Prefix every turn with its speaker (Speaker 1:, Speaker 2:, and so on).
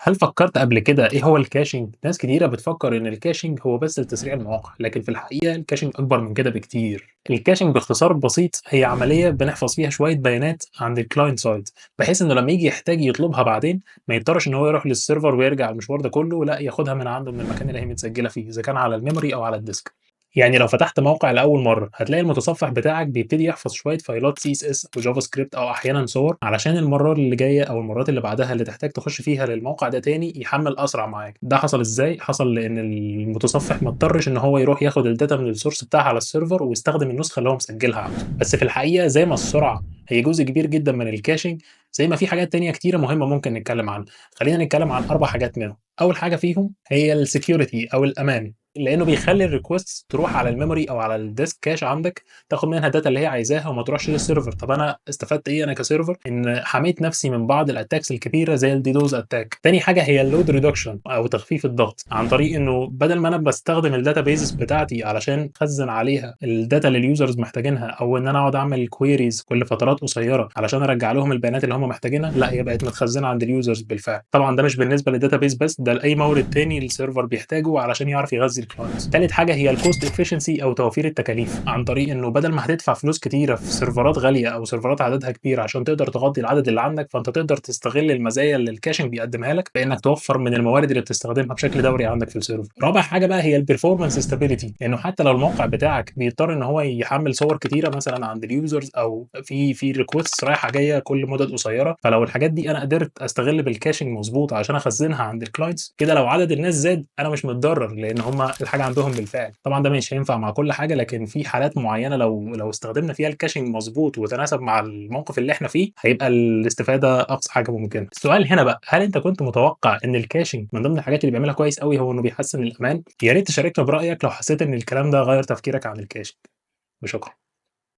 Speaker 1: هل فكرت قبل كده إيه هو الكاشنج؟ ناس كتيرة بتفكر إن الكاشنج هو بس لتسريع المواقع، لكن في الحقيقة الكاشنج أكبر من كده بكتير. الكاشنج باختصار بسيط هي عملية بنحفظ فيها شوية بيانات عند الكلاينت سايد، بحيث إنه لما يجي يحتاج يطلبها بعدين ما يضطرش إن هو يروح للسيرفر ويرجع المشوار ده كله، لأ ياخدها من عنده من المكان اللي هي متسجلة فيه، إذا كان على الميموري أو على الديسك. يعني لو فتحت موقع لأول مرة هتلاقي المتصفح بتاعك بيبتدي يحفظ شوية فايلات CSS أو جافا سكريبت أو أحيانا صور، علشان المرة اللي جاية أو المرات اللي بعدها اللي تحتاج تخش فيها للموقع ده تاني يحمل أسرع معاك. ده حصل إزاي؟ حصل لأن المتصفح ما اضطرش إن هو يروح ياخد الداتا من السورس بتاعها على السيرفر ويستخدم النسخة اللي هو مسجلها عنده. بس في الحقيقة زي ما السرعة هي جزء كبير جدا من الكاشنج، زي ما في حاجات تانية كتيرة مهمة ممكن نتكلم عنها. خلينا نتكلم عن 4 حاجات منهم. أول حاجة فيهم هي السكيورتي أو الأمان، لأنه بيخلّي الrequests تروح على الmemory أو على الdisk cache عندك، تاخد منها الdata اللي هي عايزاها وما تروحش للسيرفر. طب أنا استفدت إيه أنا كسيرفر؟ إن حميت نفسي من بعض الattacks الكبيرة زي الDDoS attack. تاني حاجة هي الload reduction أو تخفيف الضغط، عن طريق إنه بدل ما أنا باستخدم الdatabases بتاعتي علشان أخزّن عليها الdata اللي الusers محتاجينها، أو إن أنا أقعد أعمل queries كل فترات قصيرة علشان أرجّع لهم البيانات اللي هم محتاجينها، لأ هي بقت متخزنة عند الusers بالفعل. طبعًا ده مش بالنسبة للdatabase بس، ده لأي مورد تاني السيرفر بيحتاجه علشان يعرف يغذي الclients. تالت حاجة هي الcost efficiency أو توفير التكاليف، عن طريق إنه بدل ما هتدفع فلوس كتيرة في سيرفرات غالية أو سيرفرات عددها كبير عشان تقدر تغطي العدد اللي عندك، فأنت تقدر تستغل المزايا اللي الcaching بيقدمها لك بإنك توفر من الموارد اللي بتستخدمها بشكل دوري عندك في السيرفر. رابع حاجة بقى هي الperformance stability، لأنه حتى لو الموقع بتاعك بيضطر إن هو يحمّل صور كتيرة مثلًا عند الusers أو في requests رايحة جاية كل مدد قصيرة، فلو الحاجات دي أنا قدرت أستغل بالcaching مضبوط عشان أخزنها عند الclients، كده لو عدد الناس زاد أنا مش متضرر لأن هم الحاجة عندهم بالفعل. طبعًا ده مش هينفع مع كل حاجة، لكن في حالات معينة لو استخدمنا فيها الcaching مضبوط وتناسب مع الموقف اللي إحنا فيه، هيبقى الاستفادة أقصى حاجة ممكنة. السؤال هنا بقى، هل أنت كنت متوقع إن الcaching من ضمن الحاجات اللي بيعملها كويس أوي هو إنه بيحسّن الأمان؟ يا ريت تشاركنا برأيك لو حسيت إن الكلام ده غيّر تفكيرك عن الcaching. وشكرًا.